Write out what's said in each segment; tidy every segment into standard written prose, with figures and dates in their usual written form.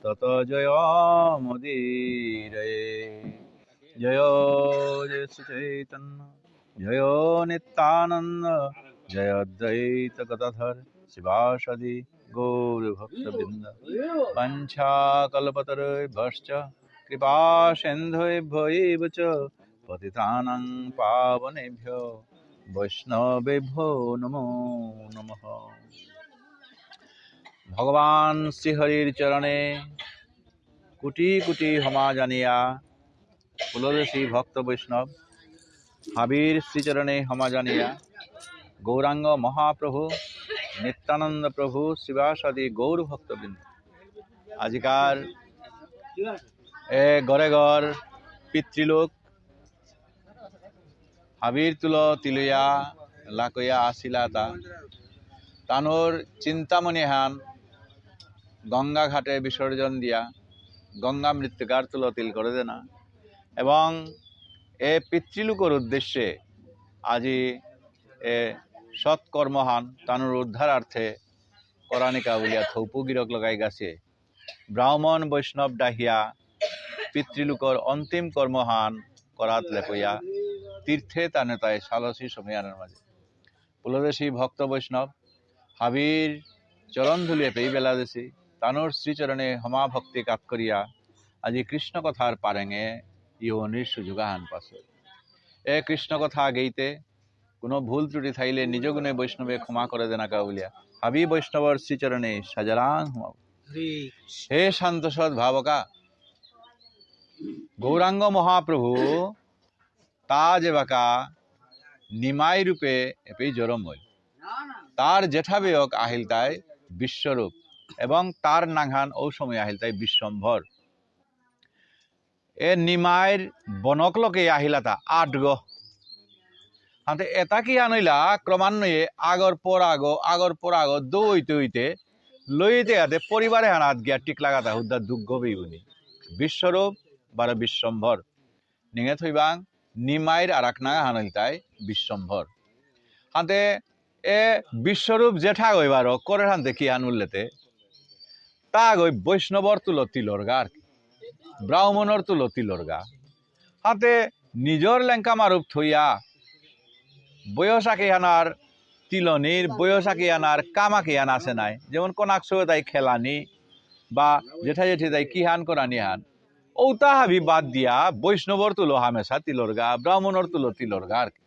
তত জয় মুদিরে। জয় জয় শ্রী চৈতন্য জয় নিত্যানন্দ জয় অদ্বৈত গদাধর শিবাসাদি গৌর ভক্তবৃন্দ। বাঞ্ছা কল্পতরুভ্যশ্চ কৃপা সিন্ধুভ্য এব চ পতিতানাং পাবনেভ্যো বৈষ্ণবেভ্যো নমো নমঃ। ভগবান শ্রীহরির চরণে কোটি কোটি ক্ষমা জানিয়া কুলদেশী ভক্ত বৈষ্ণব হাবির শ্রীচরণে ক্ষমা জানিয়া গৌরাঙ্গ মহাপ্রভু নিত্যানন্দ প্রভু শিবাসাদি গৌর ভক্তবৃন্দ, আজিকার ঘরে ঘর পিতৃলোক হাবির তুল তিলুয়া লাকইয়া আসিলা তানোর চিন্তামণি হান গঙ্গা ঘাটে বিসর্জন দিয়া গঙ্গা মৃত্তিকার তুল তিল করে দেনা এবং এ পিতৃলোকর উদ্দেশ্যে আজি এ সৎকর্মহান তানোর উদ্ধারার্থে করানিকা বলিয়া থৌপু গিরক লগাই গাছে ব্রাহ্মণ বৈষ্ণব ডাহিয়া পিতৃলোকর অন্তিম কর্মহান করাত লেপইয়া তীর্থে তানে তাই সালসী সময়ানের মাঝে পুলদেশী ভক্ত বৈষ্ণব হাবির চরণ ধুলিয়ে পেই বেলা দেশি তানোর শ্রীচরণে হমা ভক্তি কাত করিয়া আজি কৃষ্ণ কথার পারেঙে ইহনির সুযোগাহান পাশে এ কৃষ্ণ কথা গেইতে কোনো ভুল ত্রুটি থাইলে নিজ গুণে বৈষ্ণবে ক্ষমা করে দেনাকা বলিয়া হাবি বৈষ্ণবর শ্রীচরণে সাজারাং হুমাব। হে শান্ত সৎ ভাবকা গৌরাঙ্গ মহাপ্রভু তা যে বাকা নিমাই রূপে এপেই জরম হই তার জেঠাবেয়ক আহিল তাই বিশ্বরূপ এবং তার নাঘান ও সময় আহিল তাই বিশ্বম্ভর। এ নিমাইর বনকলকে আহিলা তা ৮ গ হাতে এটা কি আনইলা ক্রমান্বয়ে আগর পর আগ দৌইতে হইতে লইতে হাতে পরিবারে হানাত গিয়া টিক লাগাতা হুদ্দা দুঃখ বিউনি বিশ্বরূপ বারে বিশ্বম্ভর নিঙে থইবাং নিমাইর আর এক নাগা হানইল তাই বিশ্বম্ভর হাতে এ বিশ্বরূপ জেঠা গইবার করে হানতে কি আনুল্লেতে তা গই বৈষ্ণবর তুলো তিলর গা আর কি ব্রাহ্মণর তুলো তিলর গা হাতে নিজর লেঙ্কা মারুপ থইয়া বয়সাকি আনার তিলনির বয়সাকি আনার কামাকি আন আছে নাই যেমন কোনাকশো তাই খেলানি বা জেঠা জেঠি তাই কি হান করানি হান ওটা হাবি বাদ দিয়া বৈষ্ণবর তুলো হামেশা তিলর গা ব্রাহ্মণর তুলো তিলর গা আর কি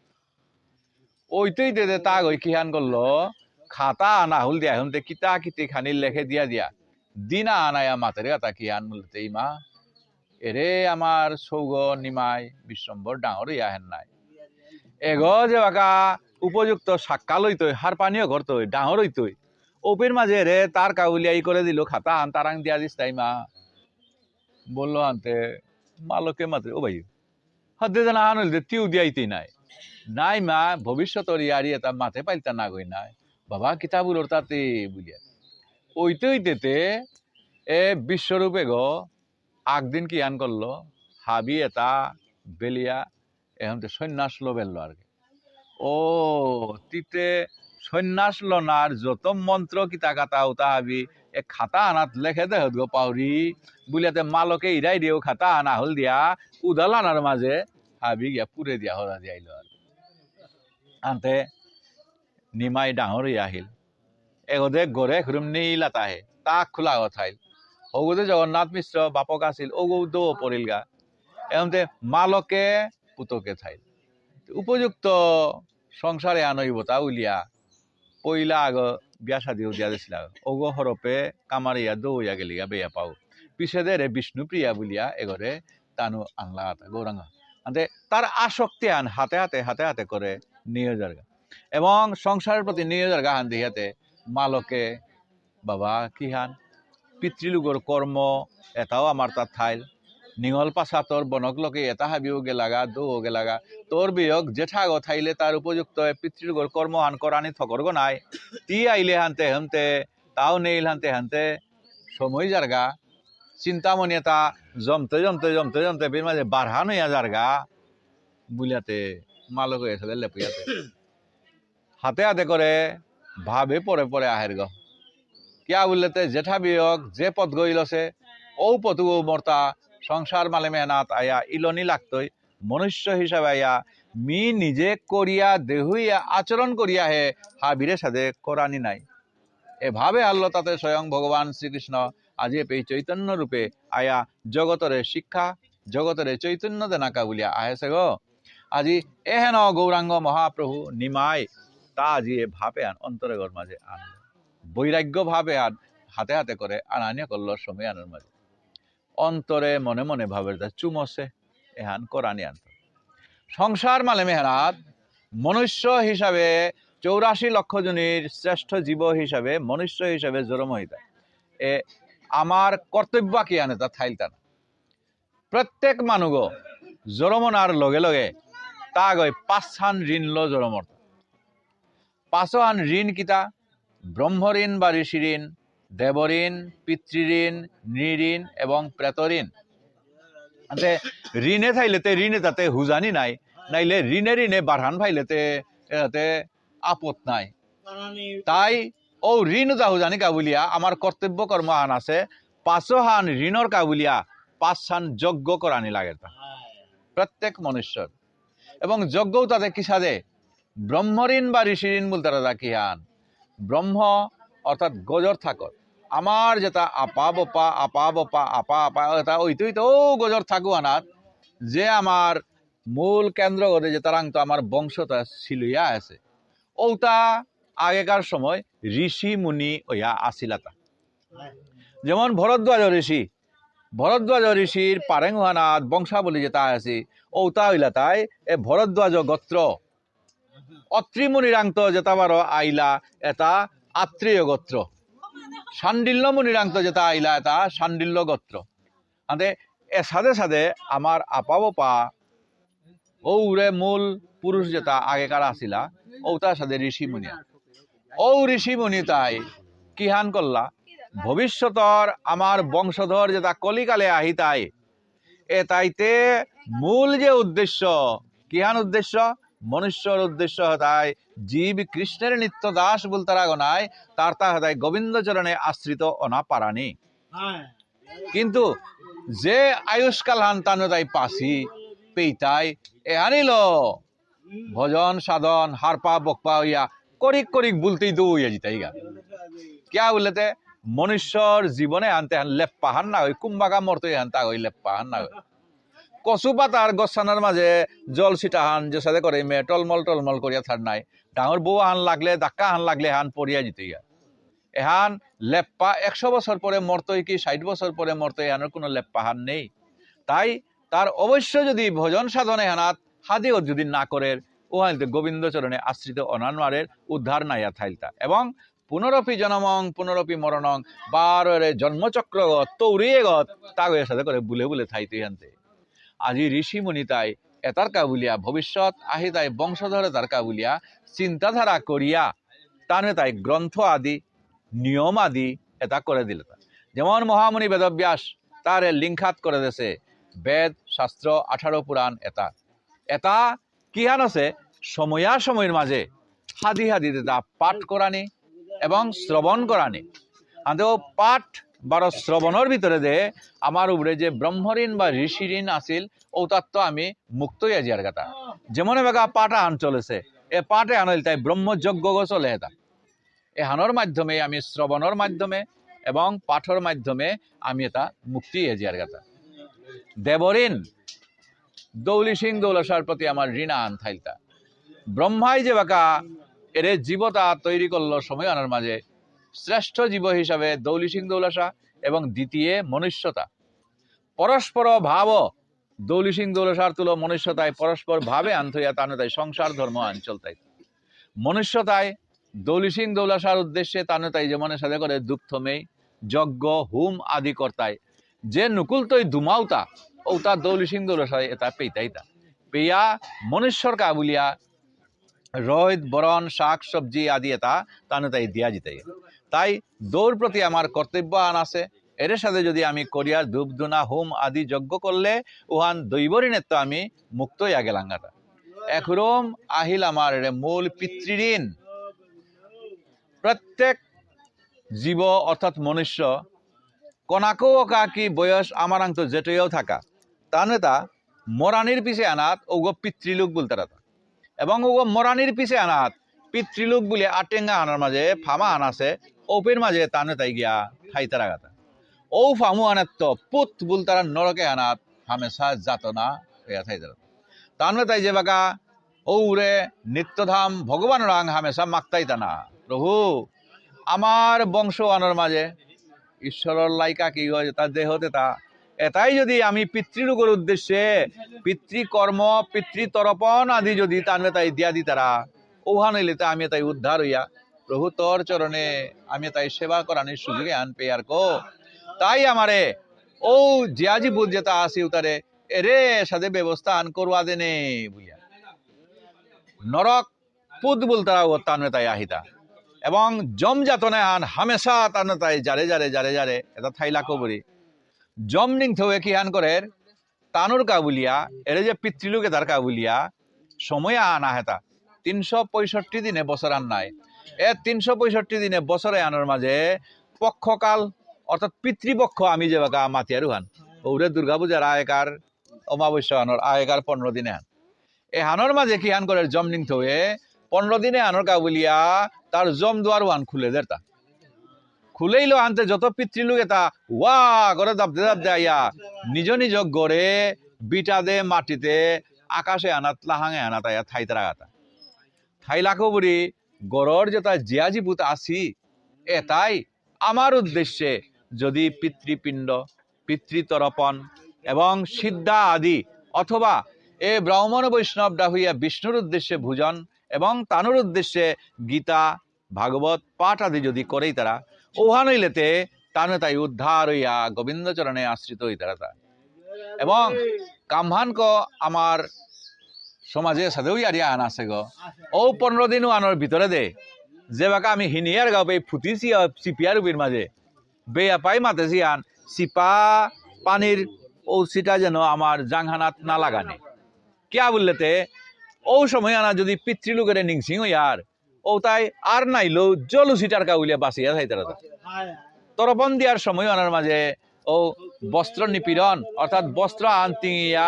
ওইতেই দে তা গই কি হান করলো খাতা আনা হুল দিয়া হুনতে কিতা কিতি খানির লেখে দিয়া দিনা আনায়া মাতের গাতা কি হান বলতে মা এরে আমার সৌগ নিমাই বিশ্বম্বর ডাঙর ইয়াহেন নাই এগ যে বাকা উপযুক্ত সাক্কা লইতই হার পানীয় ঘরতই ডাঙর হইতই ওপের মাঝে রে তার কাউলিয়া ই করে দিল খাতা আন তারাং দিয়া দিস তাই মা বললো আনতে মালকে মাত্র ও ভাই হাতে জানা আনল দে তিউ দিয়াইতেই নাই নাই মা ভবিষ্যতর ইয়ারি এটা মাথে পাইলতা না গই নাই বাবা কিতাবুলোর তাতে বুঝিয়া ওইতে হইতেতে এ বিশ্বরূপে গো আগদিন কি আন করলো হাবি এটা বেলিয়া এখন সন্ন্যাস লো বেললো আর কি ও তিতে সন্ন্যাস লনার যত মন্ত্র কিতা কাতা উতা হাবি এ খাতা আনাত লেখে দে গো পাউরি বুলিয়াতে মালকে ইরাই দিও খাতা আনা হল দিয়া উদালানার মাঝে হাবি গিয়া পুরে দিয়া হরা দিয়া আইলো আর আনতে নিমাই ডাঙর আহিল এগোদে গড়ে ঘুরুম নীলা তাহে তাক খোলা কথাইল ওগোদে জগন্নাথ মিশ্র বাপক আছিল ওগো দো পড়িল গা এমতে মালকে পুতকে থাইল উপযুক্ত সংসারে আনইবতা উলিয়া পইলা আগ বিয়া শাদি দিয়া দিছিল ওগো হরপে কামারিয়া দৌয়া গেলিয়া বেয়া পাও পিছে দে রে বিষ্ণুপ্রিয়া বলিয়া এগরে তানু আনলা গৌরাঙ্গ আনতে তার আসক্তি আন হাতে হাতে করে নিয়ে যারগা এবং সংসারের প্রতি নিয়ে যারগা হান দিয়াতে মালকে বাবা কি হান পিতৃলোকর কর্ম এটাও আমার তার থাইল নিঙল পাশা তোর বনকলকে এটা হাবিও গেলাগা দৌ গেলাগা তোর বিয়োগ জেঠা গো থাইলে তার উপযুক্ত পিতৃলোকর কর্ম হান করানি থকর গো নাই তি আইলে হানতে হানতে তাও নেইল হানতে সময় যারগা চিন্তামণি এটা জমতে বের মাঝে বারহান হইয়া যারগা বুলিয়াতে মালক এসে লেপুয়াতে হাতে করে ভাবে পরে আহের গ কিয়া বললেতে জেঠা বিয়োগ যে পথ গইলছে ও পতু ও মর্তা সংসার মালে মেহনাত আয়া ইলনি লাগতই মনুষ্য হিসাবে আয়া মি নিজে করিয়া দেহুইয়া আচরণ করিয়া হে হাবিরের সাথে কোরআনি নাই এভাবে আল্লাহ তাতে স্বয়ং ভগবান শ্রীকৃষ্ণ আজি এই চৈতন্য রূপে আয়া জগতরে শিক্ষা জগতরে চৈতন্য দেনাকা বলিয়া আহেছে গো আজি এহেন গৌরাঙ্গ মহাপ্রভু নিমাই তা আজি এ ভাবে আন অন্তরে ঘর মাঝে আন বৈরাগ্য ভাবে আন হাতে হাতে করে আনানিয়া করল সময় আনার মাঝে অন্তরে মনে মনে ভাবের তা চুমসে এহান কোরআনি আনত সংসার মালে মেহনাত মনুষ্য হিসাবে 84 লক্ষ জনের শ্রেষ্ঠ জীব হিসাবে মনুষ্য হিসাবে জড়মহিতা এ আমার কর্তব্য কি আনে তা থাইলতা না প্রত্যেক মানুষ জড়মনার লগে লগে তা গৈ 5 ঋণ লো জড়মর 5 ঋণ কিতা ব্রহ্মঋণ বা ঋষি ঋণ দেবঋণ পিতৃঋণ নৃঋণ এবং প্রেতঋণ ঋণে থাইলেতে ঋণে তাতে হুজানি নাই নাইলে ঋণে ঋণে বাড়ান ফাইলেতে এতে আপত নাই তাই ও ঋণ হুজানি কাবুলিয়া আমার কর্তব্য কর্ম আন আছে 5 ঋণর কাবুলিয়া 5 যজ্ঞ করানি লাগে প্রত্যেক মনুষ্যর এবং যজ্ঞও তাতে কি সাদে ব্রহ্মঋণ বা ঋষি ঋণ বলতে তারা কি আন ব্রহ্ম অর্থাৎ গজর থাকত আমার যেটা আপা বপা আপা বপা আপা আপা এটা ওইতুই তো গজর থাকু আনাত যে আমার মূল কেন্দ্র গদে যে তারাং তো আমার বংশটা ছিলইয়া আছে ওটা আগেকার সময় ঋষি মুনি ওয়া আসিলাতা যেমন ভরদ্বাজ ঋষির পারেংহানাত বংশাবলী যেটা আছে ওটা হইলা তাই এ ভরদ্বাজ গোত্র অত্রিমুনিরাংত যেটা বারো আইলা এটা আত্রীয় গোত্র শান্ডিল্য মুনিরাংত যেটা আইলা এটা শান্ডিল্য গোত্র আদে এ সাথে সাথে আমার আপা বপা ওরে মূল পুরুষ যেটা আগেকার আসিলা ওটার সাথে ঋষি মুনি ও ঋষি মুনি তাই কিহান করলা ভবিষ্যতর আমার বংশধর যেটা কলিকালে আহি তাই এ তাইতে মূল যে উদ্দেশ্য কিহান উদ্দেশ্য মনুষ্যর উদ্দেশ্য হতায় জীব কৃষ্ণের নিত্য দাস বলতারা গনায় তার তা হতায় গোবিন্দ চরণে আশ্রিত অনা পারানি কিন্তু যে আয়ুষ্কাল হান্তানো তাই পাসি পেইতাই এ আনিল ভজন সাধন হারপা বকপা হইয়া করিক করিক বলতেই দৌড়িয়া জিতাই গা কিয়া বলতে মনুষ্যর জীবনে আনতে হান লেপ পাহান না হই কুম্বাকা মরতে হান তা হই লেপ পাহান না হই কচু পাতার গছানার মাঝে জল ছিটা হান যে সাথে করে মেয়ে টলমল করিয়া থার নাই ডাঙর বউ হান লাগলে ধাক্কা হান লাগলে হান পড়িয়া জিতে গা এহান লেপ্পা 100 বছর পরে মরতই কি 60 বছর পরে মরতই এহানোর কোনো লেপ্পা হান নেই তাই তার অবশ্য যদি ভজন সাধনে হানাত হাদিও যদি না করে ও হাইতে গোবিন্দ চরণে আশ্রিত অনানোয়ারের উদ্ধার নাইয়া থাইলতা এবং পুনরপি জনমং পুনরপি মরণং বারে জন্মচক্রগত তৌরিয়েগত তাগের সাথে করে বুলে বুলে থাইতে হানতে আজি ঋষি মুনি তাই এতার কাবুলিয়া ভবিষ্যৎ আহি তাই বংশধরে তার কাবুলিয়া চিন্তাধারা করিয়া তানে তাই গ্রন্থ আদি নিয়ম আদি এটা করে দিল যেমন মহামুনি বেদব্যাস তার লিঙ্খাত করে দেছে বেদ শাস্ত্র 18 পুরাণ এটা এটা কিহান আছে সময়ের মাঝে হাদি হাদি তা পাঠ করানি এবং শ্রবণ করানি আদৌ পাঠ বারো শ্রবণের ভিতরে দে আমার উপরে যে ব্রহ্মঋণ বা ঋষি ঋণ আসিল ও তত্ত্ব আমি মুক্ত হয়ে যার কথা যেমন বেগা পাঠা আন চলেছে এ পাঠে আনল তাই ব্রহ্মযজ্ঞ চলে এটা এ হানোর মাধ্যমে আমি শ্রবণের মাধ্যমে এবং পাঠের মাধ্যমে আমি এটা মুক্তি হয়ে যার কথা দেবঋণ দৌলি সিং দৌলসার প্রতি আমার ঋণ আন থাইলতা ব্রহ্মাই যে বাকা এর জীবতা তৈরি করলো সময় আনার মাঝে শ্রেষ্ঠ জীব হিসাবে দৌলি সিং দৌলসা এবং দ্বিতীয় মনুষ্যতা পরস্পর ভাব দৌলি সিং দৌলসার তুলো মনুষ্যতায় পরস্পর ভাবে আনথইয়া তানো তাই সংসার ধর্ম আঞ্চল তাই মনুষ্যতায় দৌলি সিং দৌলসার উদ্দেশ্যে তানো তাই যেমন সাথে করে দুঃখমেই যজ্ঞ হুম আদি কর্তায় যে নুকুল তৈ ধুমাওতা ওটা দৌলি সিং দৌলসায় এটা পেইতাইতা পেয়া মনুষ্যর কাবুলিয়া রোদ বরণ শাক সবজি আদি এটা তানো তাই দিয়া জিতে তাই দৌড় প্রতি আমার কর্তব্য আন আছে এর সাথে যদি আমি করিয়ার ধূপ ধুনা হোম আদি যজ্ঞ করলে উহান দৈবঋণের তো আমি মুক্ত হইয়া গেলাঙ্গাটা একরম আহিল আমার মূল পিতৃঋণ প্রত্যেক জীব অর্থাৎ মনুষ্য কনাকো কা কি বয়স আমার আং তো জেটেও থাকা তাহলে তা মরানির পিছে আনাত ওগো পিতৃলোক বলতে রাতা এবং ওগো মরানির পিছে আনাত পিতৃলোক বলে আটেঙ্গা আনার মাঝে ফামা আনাছে ওপের মাঝে তানে তাই গিয়া খাইতারা গাতা ও ফামু আনাত তো পুত বুলতারা নরকে আনাত হামেশা যাতনা হইয়া থাইতারা তানে তাই যে বাকা ওরে নিত্যধাম ভগবান রাং হামেশা মাকতাইতা না প্রভু আমার বংশ আনার মাঝে ঈশ্বরের লাইকা কি হয় তার দেহতে তা এটাই যদি আমি পিতৃলোকের উদ্দেশ্যে পিতৃকর্ম পিতৃতর্পণ আদি যদি তাহলে তাই দিয়া দি তারা ওহান হইলে তা আমি তাই উদ্ধার হইয়া প্রভু তোর চরণে আমি তাই সেবা করানোর সুযোগে আন পে আর কো তাই আমারে ও জিয়াজি বুধ যেটা আসি উতারে এরে সাথে ব্যবস্থা আন করবা দেনে বুঝিয়া নরক পুত বলতারা ও তানে তাই আহিতা এবং জম যাতনে আন হামেশা তানে তাই যারে যারে যারে যারে এটা থাইলা কবরি জম নিং থে কি হান করে তানুর কাবুলিয়া এরে যে পিতৃলোকে তার কাবুলিয়া সময় আনা হেতা 365 দিনে বছর আন নাই এ 365 দিনে বছরে আনার মাঝে পক্ষকাল অর্থাৎ পিতৃপক্ষ আমি যে বাকা মাতিয়ারু হান ওরে দুর্গা পূজার আয়কার অমাবস্যা আনর আয়কার 15 দিনে হান এ হানর মাঝে কি হান করে জম নিং থে 15 দিনে আনর কাবুলিয়া তার জম দুয়ার ওয়ান খুলে দেরতা খুলেইলো আনতে যত পিতৃলোক এটা ওয়া করে দাবদে দাবদে আইয়া নিজ নিজ গড়ে বিটা দে মাটিতে আকাশে আনাত লাহাঙে আনাত আয়া থাইতারা গাতা থাইলাকো বুড়ি গড়র যেটা জিয়াজি পুত আসি এটাই আমার উদ্দেশ্যে যদি পিতৃপিণ্ড পিতৃতর্পণ এবং সিদ্ধা আদি অথবা এ ব্রাহ্মণ বৈষ্ণব ডাহুইয়া বিষ্ণুর উদ্দেশ্যে ভোজন এবং তানুর উদ্দেশ্যে গীতা ভাগবত পাঠ আদি যদি করেই তারা ওহান হইলেতে তানে তাই উদ্ধার হইয়া গোবিন্দ চরণে আশ্রিত হই তারা এবং কামহান ক আমার সমাজে সাধেও ইয়ারিয়া আন আছে গো ও 15 দিনও আনোর ভিতরে দে যে বাকা আমি হিনিয়ার গাও বে ফুটিছি সিপিয়ার উপর মাঝে বেয়া পাই মাতেছি আন সিপা পানির ও সিটা যেন আমার জাংহানাত না লাগানে কিয়া বললেতে ও সময় আনা যদি পিতৃলোকের নিংসিং হইয়ার ও তাই আর নাইলো জলু সিটার কাউলিয়া বাঁচিয়া থাইতারা তরপন দিয়ার সময় আনার মাঝে ও বস্ত্র নিপীড়ন অর্থাৎ বস্ত্র আনতিয়া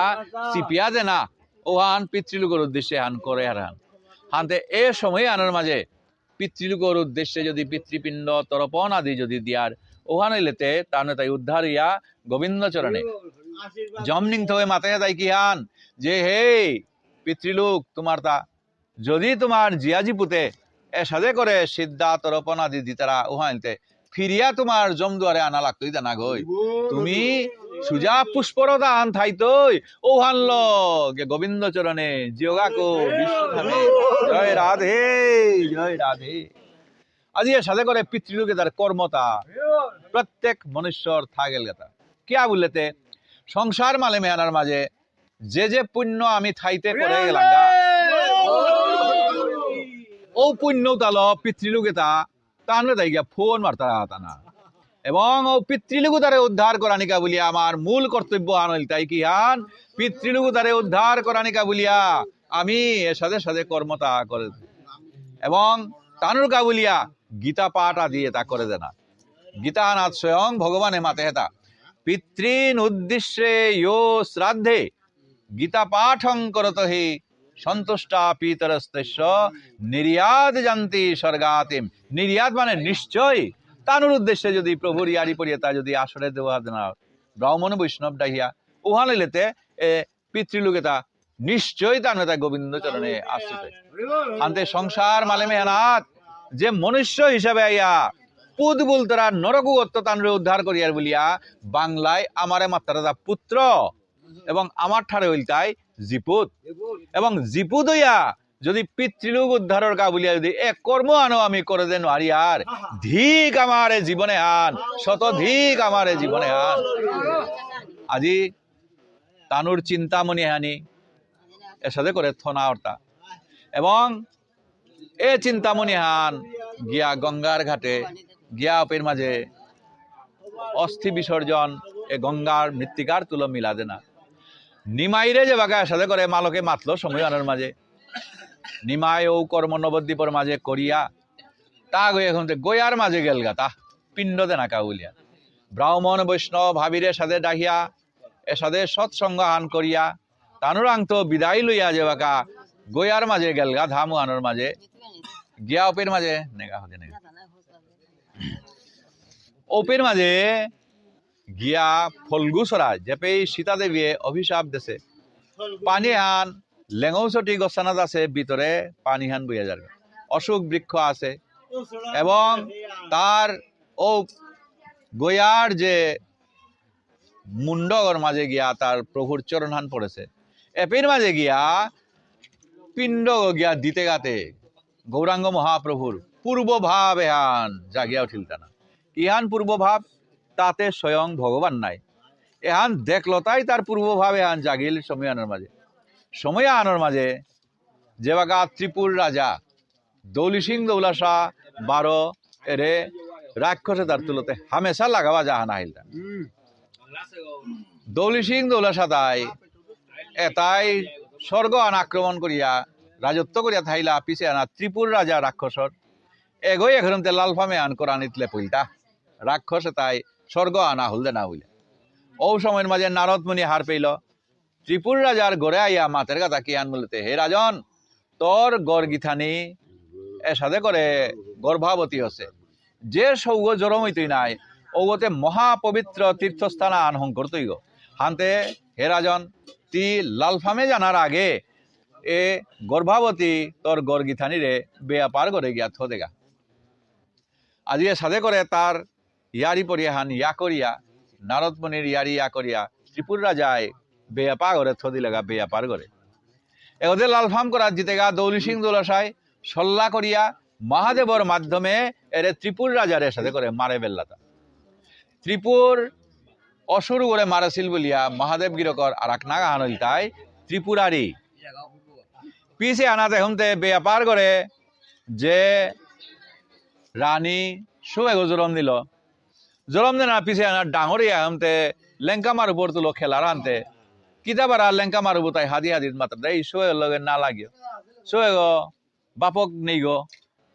চিপিয়া দে না ও হান পিতৃলোকের উদ্দেশ্যে হান করে আর হান হানতে এ সময় আনার মাঝে পিতৃলোকের উদ্দেশ্যে যদি পিতৃপিণ্ড তরপন আদি যদি দিয়ার ওহান হইলেতে তাহলে তাই উদ্ধার ইয়া গোবিন্দ চরণে জমনিং থয়ে মাথায় তাই কি হান যে হে পিতৃলোক তোমার তা যদি তোমার জিয়াজি পুতে এ সাথে করে সিদ্ধা তরপন আদি দিতারা ওহানতে ফিরিয়া তোমার জমদুয়ারে আনা লাগতোই না গই তুমি সুজা পুষ্পরতা আন থাইতই ও হানল গে গোবিন্দ চরণে জিওগাকো বিশ্বধামে জয় রাধে জয় রাধে আজি এর সাথে করে পিতৃলোকে তার কর্মতা প্রত্যেক মনুষ্যর থাগেল গাতা কিয়া বললেতে সংসার মালে মেয়ানার মাঝে যে পুণ্য আমি থাইতে করে গেলাম ও পুণ্য তাল পিতৃলোকে তা তাহলে তাই গিয়া ফোন মারতারা হাতা না এবং ও পিতৃলোক তারে উদ্ধার করানিকা বলিয়া আমার মূল কর্তব্য আনল তাই কি হান পিতৃলোক তারে উদ্ধার করানিকা বলিয়া আমি এর সাথে সাথে কর্মতা করে এবং তানুর কাবুলিয়া গীতা পাঠ আদি তা করে দেনা গীতা নাথ স্বয়ং ভগবানে মাতে হেতা পিতৃন উদ্দেশ্যে ইয়ো শ্রাদ্ধে গীতা পাঠং করত হি সন্তুষ্টা পিতরস্তেশ্ব নির্যাত জানতি স্বর্গাতিম নির্যাত মানে নিশ্চয় তানুর উদ্দেশ্যে যদি প্রভুর ইয়ারি পড়িয়ে তা যদি আসরে দেওয়া না ব্রাহ্মণ বৈষ্ণব ডাহিয়া উহা লইলেতে এ পিতৃলোকে তা নিশ্চয় তানু তা গোবিন্দ চরণে আশ্রিত আনতে সংসার মালে মেহনাত যে মনুষ্য হিসাবে আইয়া পুত বুলতরা নরকুগত্ব তানরে উদ্ধার করিয়ার বলিয়া বাংলায় আমারে মাত্রা পুত্র এবং আমার ঠারে হইলতাই জিপুত এবং জিপুত হইয়া যদি পিতৃলোক উদ্ধারের কা বলিয়া যদি এক কর্ম আনো আমি করে দেন আরি আর ধিক আমারে জীবনে আন শতধিক আমারে জীবনে আন আজি তানুর চিন্তামণি হানি এর সাথে করে থনা অর্তা এবং এ চিন্তামণি হান গিয়া গঙ্গার ঘাটে গিয়া অপের মাঝে অস্থি বিসর্জন এ গঙ্গার মৃত্তিকার তুলো মিলা দেনা নিমাইরে যে বাগার সাথে করে মালকে মাতলো সময় আনার মাঝে নিমাই ও কর্ম নবদ্বীপর মাঝে করিয়া তা গই এখন গয়ার মাঝে গেল গা তা পিণ্ড দেনা কাউলিয়া ব্রাহ্মণ বৈষ্ণব ভাবিরে সাথে ডাকিয়া এসাদে সৎসঙ্গ আন করিয়া তানুরাং তো বিদায় লইয়া যেবাকা গয়ার মাঝে গেলগা ধামু আনোর মাঝে গিয়া ওপের মাঝে নেগা হতে নেগা ওপের মাঝে গিয়া ফলগুসরা যেপে সীতা দেবী অভিশাপ দেছে পানি হান লেঙৌচটি গছানাত আছে ভিতরে পানি হান বইয়া যাবে অশোক বৃক্ষ আছে এবং তার ও গয়ার যে মুন্ডগর মাঝে গিয়া তার প্রভুর চরণহান পড়েছে এপের মাঝে গিয়া পিণ্ড গিয়া দিতে গাতে গৌরাঙ্গ মহাপ্রভুর পূর্বভাব এহান জাগিয়া উঠিল না ইহান পূর্বভাব তাতে স্বয়ং ভগবান নাই এহান দেখলো তাই তার পূর্বভাব এহান জাগিল সময় আনোর মাঝে যেবাগা ত্রিপুর রাজা দৌলি সিং দৌলা শাহ 12 এরে রাক্ষসে তার তুলতে হামেশা লাগাবা জাহান আহিল দৌলি সিং দৌলা শাহ তাই এটাই স্বর্গ আন আক্রমণ করিয়া রাজত্ব করিয়া থাইলা পিছে আনা ত্রিপুর রাজা রাক্ষসর এগোই এখনতে লালফামে আন করা নিতলে পইলটা রাক্ষসে তাই স্বর্গ আনা হলদে না হইলে ও সময়ের মাঝে নারদ মুনি হার পেইল ত্রিপুর রাজার গড়ে আইয়া মাতের কথা কি আন বলতে হে রাজন তোর গড় গিথানি এর সাথে করে গর্ভাবতী হচ্ছে যে সৌগ জরম হইতই নাই ওগতে মহাপবিত্র তীর্থস্থান আনহং করতই গো হানতে হে রাজন তি লালফামে জানার আগে এ গর্ভাবতী তোর গড় গিথানি রে বেয়া পার করে গিয়া থদেগা আজি এর সাথে করে তার ইয়ারি পরিয়া হান ইয়া করিয়া নারদ মুনির ইয়ারি ইয়া করিয়া ত্রিপুর রাজায় বেয়া পা করে থদি লাগা বেয়া পার করে এগোতে লালফাম করা জিতেগা দৌলি সিং দৌলাশাই সল্লা করিয়া মহাদেবর মাধ্যমে এর ত্রিপুর রাজারের সাথে করে মারে বেল্লাতা ত্রিপুর অসুর করে মারাছিল বলিয়া মহাদেব গিরকর আর এক নাগা আনইল তাই ত্রিপুরারি পিছে আনাতে হমতে বেয়া পার করে যে রানী সুয়েগো জরম দিল জরম দেনা পিছে আনা ডাঙরিয়া হমতে লেঙ্কা মার উপর তুলো খেলার আনতে কিতাবারা লেঙ্কা মারবো তাই হাদি হাদিত মাত্র এই সোয়েগর লগে না লাগিও সোয়েগো বাপক নেই গো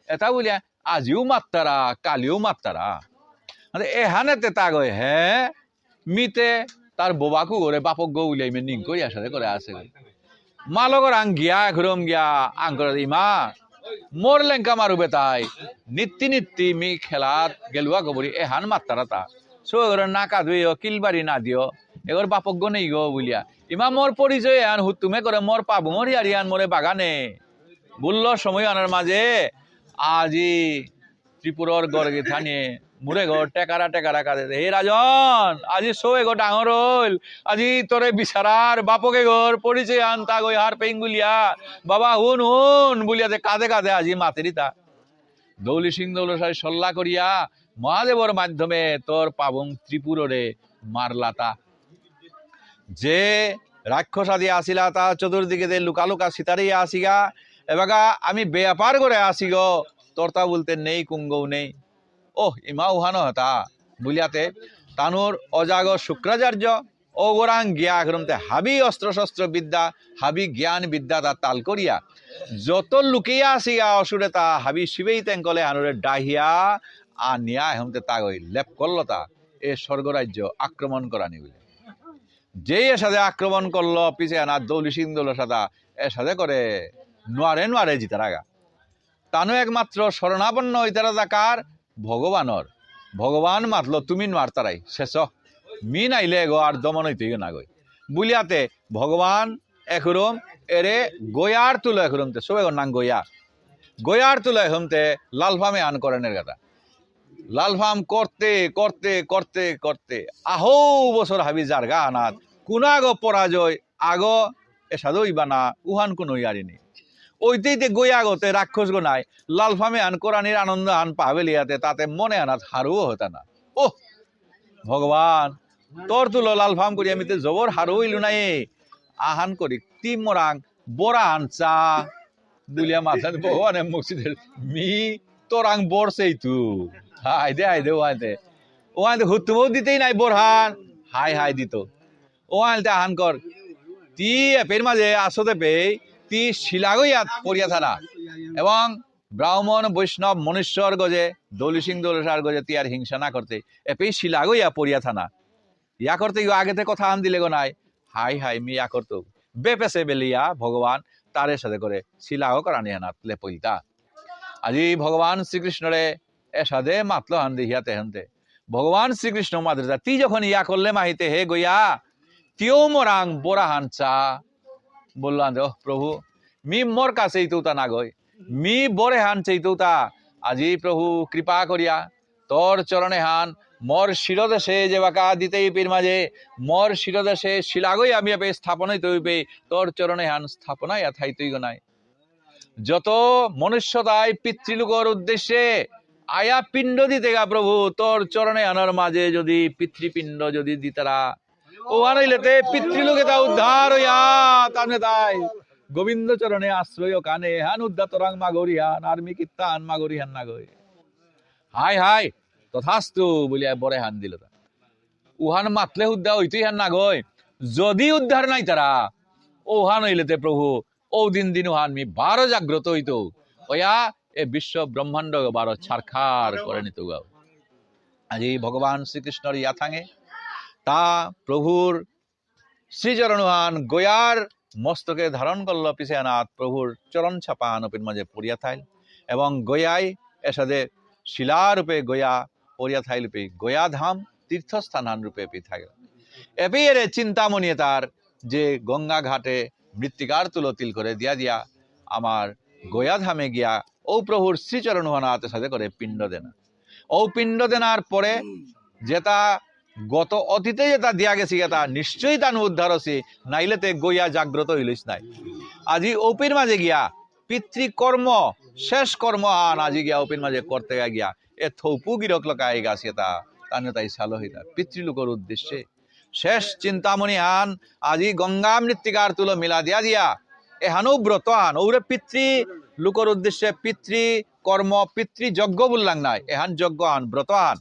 এটা বলিয়া আজিও মাত্তারা কালিও মাত্তারা এহানেতে তা গয় হ্যাঁ মিতে তার বোবাকু করে বাপক গো উলিয়াই মে নিং করিয়া সাথে করে আছে মালগর আং গিয়া ঘুরম গিয়া আং করে ইমা মোর লেঙ্কা মারুবে তাই নিত্যি মি খেলাত গেলুয়া গবরি এহান মাত্তারা তা সোয়েগর নাকা ধুইও কিলবাড়ি না দিও এগর বাপক গো নেই গো বলিয়া ইমা মোর পরিচয় আন হুতুমে করে মোর পাবো মোর ইয়ারি আন মোরে বাগানে বলল সময় আনার মাঝে আজি ত্রিপুরর গড় গিথানি মুরে ঘর টেকারা কাঁদে হে রাজন আজি সোয়ে গো ডাঙর হইল আজি তোরে বিচারার বাপকে ঘর পরিচয় আন তা গই হার পেইং গুলিয়া বাবা হুন বলিয়াতে কাঁদে আজি মাতেরি তা দৌলি সিং দৌলসাই সল্লা করিয়া মহাদেবর মাধ্যমে তোর পাবং ত্রিপুররে মারলাতা যে রাক্ষস আদি আসিলা তা চতুর্দিকে লুকা লুকা সিতারিয়া আসিগা এবাগা আমি বেয়াপার করে আসি গো তোরতা বলতে নেই কুঙ্গও নেই ওহ ইমা উহানো হতা বুলিয়াতে তানুর অজাগ শুক্রাচার্য ও গোরাং গিয়া গ্রন্থে হাবি অস্ত্র শস্ত্র বিদ্যা হাবি জ্ঞান বিদ্যা তা তাল করিয়া যত লুকিয়া আসিয়া অসুরে তা হাবি শিবেই তেঙ্কলে আনুরে ডাহিয়া আনিয়া হেমতে তাগই লেপ করলতা এ স্বর্গরাজ্য আক্রমণ করানি বলে যেই এর সাথে আক্রমণ করলো পিছে আনা দৌলি সিং দৌলার সাথে এর সাথে করে নোয়ারে জিতার আগা তানু একমাত্র শরণাপন্ন হইতারা কার ভগবানর ভগবান মাতল তুমি নোয়ার তারাই শেষ মি নাইলে গো আর দমন হইতে না গই বুলিয়াতে ভগবান এখরম এরে গয়ার তুলো এখরমতে সবে নাং গয়ার তুলো এখমতে লালফামে আন করেনের কথা লালফাম করতে করতে করতে করতে আহো বছর হাবি জারগা আনাত কুনাগো পরাজয় আগো এসাদো ইবানা উহান কোনো ইয়ারিনি ওইতেইতে গইয়া গতে রাক্ষস গো নাই লালফামে আন কোরআনির আনন্দ আন পাবেলিয়াতে তাতে মনে আনাত হারুও হতা না ও ভগবান তোর তুলো লালফাম করি আমি জবর হারু হইলু নাই আহান করি তি মরাং বড়া আনচা বুলিয়া মাথা ভগবানে মুক্তিদের মি তোরাং বরছেই তু হাইদে ওহাইতে হুতুমও দিতেই নাই বোরহান হাই দিত ওহাইতে আহান কর তি এপের মাঝে আসতে পেয়ে তি শিলাগইয়া পড়িয়া থানা এবং ব্রাহ্মণ বৈষ্ণব মনুষ্যর গজে দৌলি সিং দৌলসার গজে তিয়ার হিংসা না করতে এপেই শিলাগো ইয়া পড়িয়া থানা ইয়া করতে আগেতে কথা আন দিলে গো নাই হাই হাই মি ইয়া করতো বেপেসে বেলিয়া ভগবান তারে সাথে করে শিলাগো করানি হানাত লেপইতা আজি ভগবান শ্রীকৃষ্ণরে এ সাথে মাতলো হান দেহিয়া তেহনতে ভগবান শ্রীকৃষ্ণ মাদ্রে তি যখন ইয়া করলে মাহিতে হে গইয়া তিও মোরাং বোরা হানচা বললাম ও প্রভু মি মোর কাছেই তুতা না গই মি বরে হান চেইতুতা আজি প্রভু কৃপা করিয়া তোর চরণে হান মোর শিরদেশে যে বাকা দিতেই পীর মাঝে মোর শিরদেশে শিলাগই আমি আপে স্থাপনাই তৈবে তোর চরণে হান স্থাপনাই আথাই তুই গনাই যত মনুষ্যতায় পিতৃলোকর উদ্দেশ্যে আয়া পিণ্ড দিতে গা প্রভু তোর চরণে আনার মাঝে যদি পিতৃপিণ্ড যদি দিতারা ও আনাইলেতে পিতৃলোকে তা উদ্ধার হইয়া তানে তাই গোবিন্দ চরণে আশ্রয় কানে হান উদ্ধাতরাং মাগরিহান আর্মি কীর্তান মাগরিহান না গই হাই হাই তথাস্তু বলিয়া বরে হান দিল উহান মাতলে উদ্ধার হইতেই হান না গই যদি উদ্ধার নাই তারা ওহান হইলেতে প্রভু ও দিন দিন উহান মি 12 জাগ্রত হইতো ওয়া এ বিশ্ব ব্রহ্মাণ্ড 12 ছারখার করে নিত গাও আজি ভগবান শ্রীকৃষ্ণর ইয়া থাঙে তা প্রভুর শ্রীচরণহান গয়ার মস্তকে ধারণ করল পিছে আনাত প্রভুর চরণ ছাপা আনপির মাঝে পড়িয়া থাইল এবং গয়াই এসাদে শিলারূপে গয়া পড়িয়া থাইল রূপে গয়া ধাম তীর্থস্থান রূপে পি থাইল এপি এর চিন্তামণি তার যে গঙ্গা ঘাটে মৃত্তিকার তুলতিল করে দিয়া দিয়া আমার গয়া ধামে গিয়া ও প্রভুর শ্রীচরণ হানাত সাথে করে পিণ্ড দেনা ও পিণ্ড দেনার পরে যেটা গত অতীতে যেটা দিয়া গেছি এটা নিশ্চয়ই তান উদ্ধার হছি নাইলেতে গইয়া জাগ্রত হইলিস নাই আজি ওপির মাঝে গিয়া পিতৃকর্ম শেষ কর্ম আন আজি গিয়া ওপির মাঝে করতে গিয়া এ থৌপু গিরক লকাই গাছ এটা তানে তাই সালো হইতা পিতৃলোকর উদ্দেশ্যে শেষ চিন্তামণি আন আজি গঙ্গা মৃত্তিকার তুলো মিলা দিয়া দিয়া এহানো ব্রত আন ওরে পিতৃ লোকর উদ্দেশ্যে পিতৃ কর্ম পিতৃযজ্ঞ বললাম নাই এহান যজ্ঞ আন ব্রত আন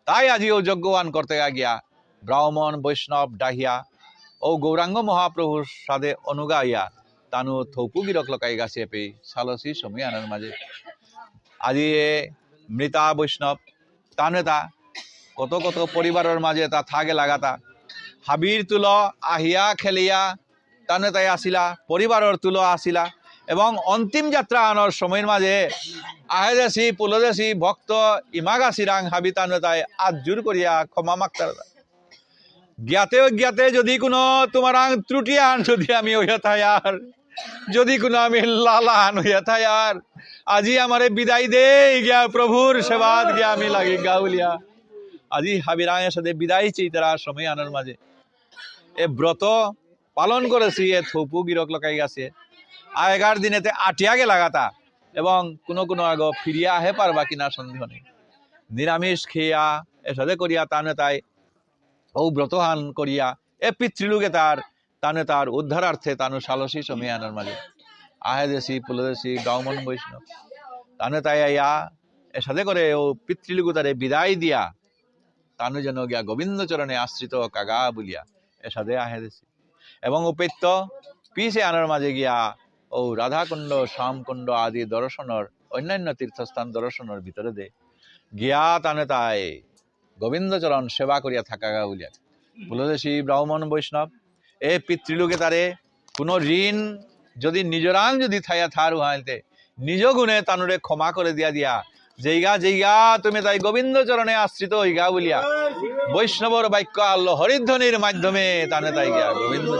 তাই আজি ও যজ্ঞান করতে গিয়া ব্রাহ্মণ বৈষ্ণব ডাহিয়া ও গৌরাঙ্গ মহাপ্রভুর সাথে অনুগাইয়া তানু থৌপু গিরক লকাই গাছে পে সালসী সময় আনার মাঝে আজি মৃতা বৈষ্ণব তানে তা কত কত পরিবারের মাঝে তা থাকে লাগাতা হাবির তুলো আহিয়া খেলিয়া তানে তাই আসিলা পরিবারের তুলো আসিলা এবং অন্তিম যাত্রা আনার সময়ের মাঝে আহেদেশি পুলদেশি ভক্ত ইমাগাছিরাং হাবি তানে তাই আজুর করিয়া ক্ষমা মাগতার জ্ঞাতে অজ্ঞাতে যদি কোনো তোমার ত্রুটি আন যদি আমি হইয়া থাই আর যদি কোনো আমি লালা আন হইয়া থাই আর আজি আমারে বিদায় দে গিয়া প্রভুর সেবাত গিয়া আমি লাগি গাউলিয়া আজি হাবিরাঙের সাথে বিদায় চেয়ে তারা সময় আনার মাঝে এ ব্রত পালন করেছি এ থৌপু গিরক লকাই গেছে আগেকার দিনেতে আটিয়াগে লাগাতা এবং কোনো কোনো আগ ফিরিয়া আহে পারবা কিনা সন্দেহ নেই নিরামিষ খেয়া এ সাথে করিয়া তানে তাই ও ব্রতহান করিয়া এ পিতৃলোকে তানে তার উদ্ধারার্থে তানু সালসী সময় আনার মাঝে আহে দেশি পুলদেশি গাউমন বৈষ্ণব তানে তাই আইয়া এ সাথে করে ও পিতৃলোকে তারে বিদায় দিয়া তানু যেন গিয়া গোবিন্দ চরণে আশ্রিত কাগা বলিয়া এ সাথে আহে দেশি এবং উপেত্য পিছে আনার মাঝে গিয়া ও রাধাকুণ্ড শ্যামকুণ্ড আদি দর্শনের অন্যান্য তীর্থস্থান দর্শনের ভিতরে দে গিয়া তানে তাই গোবিন্দচরণ সেবা করিয়া থাকা বলিয়া পুলদেশী ব্রাহ্মণ বৈষ্ণব এ পিতৃলোকে তারে কোনো ঋণ যদি নিজরাং যদি থাইয়া থার উহাইতে নিজ গুণে তানুরে ক্ষমা করে দিয়া দিয়া যেইগা যেইগা তুমি তাই গোবিন্দচরণে আশ্রিত হইগা বলিয়া বৈষ্ণবর বাক্য আল্ল হরিধ্বনির মাধ্যমে তানে তাই গিয়া গোবিন্দ